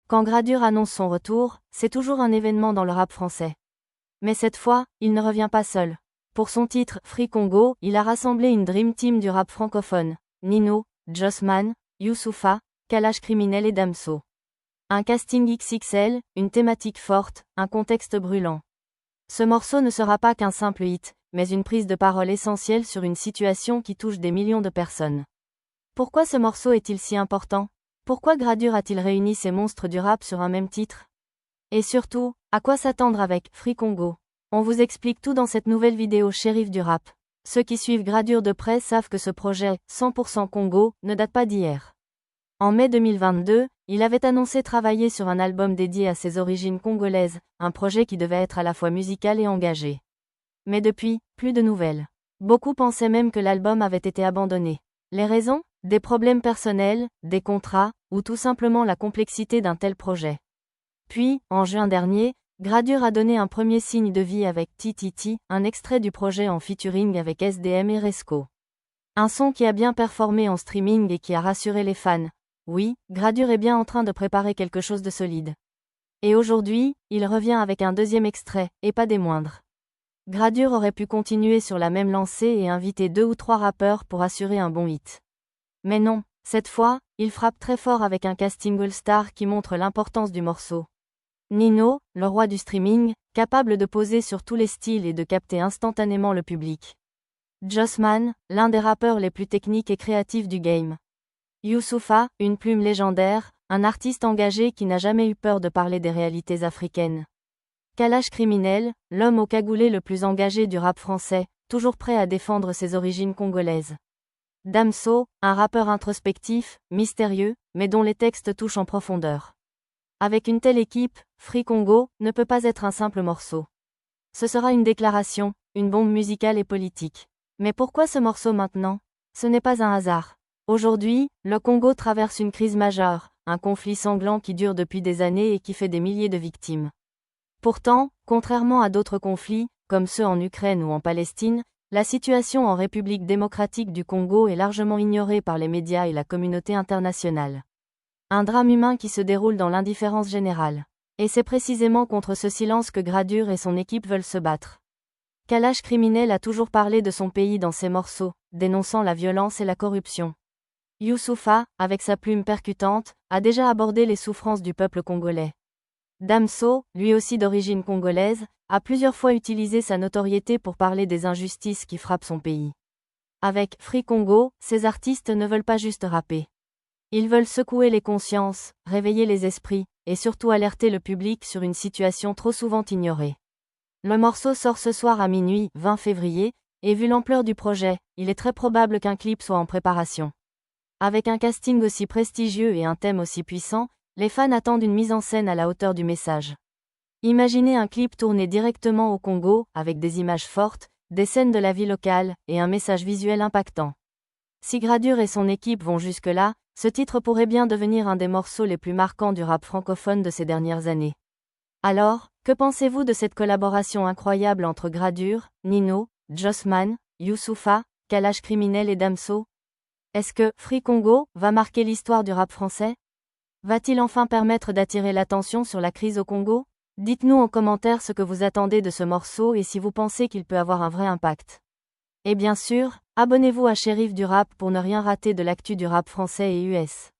Quand Gradure annonce son retour, c'est toujours un événement dans le rap français. Mais cette fois, il ne revient pas seul. Pour son titre Free Congo, il a rassemblé une dream team du rap francophone. Nino, Jossman, Youssoupha, Kalash Criminel et Damso. Un casting XXL, une thématique forte, un contexte brûlant. Ce morceau ne sera pas qu'un simple hit, mais une prise de parole essentielle sur une situation qui touche des millions de personnes. Pourquoi ce morceau est-il si important? Pourquoi Gradure a-t-il réuni ces monstres du rap sur un même titre? Et surtout, à quoi s'attendre avec Free Congo? On vous explique tout dans cette nouvelle vidéo Shérif du rap. Ceux qui suivent Gradure de près savent que ce projet, 100% Congo, ne date pas d'hier. En mai 2022, il avait annoncé travailler sur un album dédié à ses origines congolaises, un projet qui devait être à la fois musical et engagé. Mais depuis, plus de nouvelles. Beaucoup pensaient même que l'album avait été abandonné. Les raisons? Des problèmes personnels, des contrats, ou tout simplement la complexité d'un tel projet. Puis, en juin dernier, Gradure a donné un premier signe de vie avec TTT, un extrait du projet en featuring avec SDM et Resco. Un son qui a bien performé en streaming et qui a rassuré les fans. Oui, Gradure est bien en train de préparer quelque chose de solide. Et aujourd'hui, il revient avec un deuxième extrait, et pas des moindres. Gradure aurait pu continuer sur la même lancée et inviter 2 ou 3 rappeurs pour assurer un bon hit. Mais non, cette fois, il frappe très fort avec un casting all-star qui montre l'importance du morceau. Nino, le roi du streaming, capable de poser sur tous les styles et de capter instantanément le public. Jossman, l'un des rappeurs les plus techniques et créatifs du game. Youssoupha, une plume légendaire, un artiste engagé qui n'a jamais eu peur de parler des réalités africaines. Kalash Criminel, l'homme au cagoulé le plus engagé du rap français, toujours prêt à défendre ses origines congolaises. Damso, un rappeur introspectif, mystérieux, mais dont les textes touchent en profondeur. Avec une telle équipe, Free Congo ne peut pas être un simple morceau. Ce sera une déclaration, une bombe musicale et politique. Mais pourquoi ce morceau maintenant? Ce n'est pas un hasard. Aujourd'hui, le Congo traverse une crise majeure, un conflit sanglant qui dure depuis des années et qui fait des milliers de victimes. Pourtant, contrairement à d'autres conflits, comme ceux en Ukraine ou en Palestine, la situation en République démocratique du Congo est largement ignorée par les médias et la communauté internationale. Un drame humain qui se déroule dans l'indifférence générale. Et c'est précisément contre ce silence que Gradure et son équipe veulent se battre. Kalash Criminel a toujours parlé de son pays dans ses morceaux, dénonçant la violence et la corruption. Youssoupha, avec sa plume percutante, a déjà abordé les souffrances du peuple congolais. Damso, lui aussi d'origine congolaise, a plusieurs fois utilisé sa notoriété pour parler des injustices qui frappent son pays. Avec Free Congo, ces artistes ne veulent pas juste rapper. Ils veulent secouer les consciences, réveiller les esprits, et surtout alerter le public sur une situation trop souvent ignorée. Le morceau sort ce soir à minuit, 20 février, et vu l'ampleur du projet, il est très probable qu'un clip soit en préparation. Avec un casting aussi prestigieux et un thème aussi puissant, les fans attendent une mise en scène à la hauteur du message. Imaginez un clip tourné directement au Congo, avec des images fortes, des scènes de la vie locale, et un message visuel impactant. Si Gradure et son équipe vont jusque-là, ce titre pourrait bien devenir un des morceaux les plus marquants du rap francophone de ces dernières années. Alors, que pensez-vous de cette collaboration incroyable entre Gradure, Nino, Jossman, Youssoupha, Kalash Criminel et Damso? Est-ce que Free Congo va marquer l'histoire du rap français? Va-t-il enfin permettre d'attirer l'attention sur la crise au Congo? Dites-nous en commentaire ce que vous attendez de ce morceau et si vous pensez qu'il peut avoir un vrai impact. Et bien sûr, abonnez-vous à Shérif du rap pour ne rien rater de l'actu du rap français et US.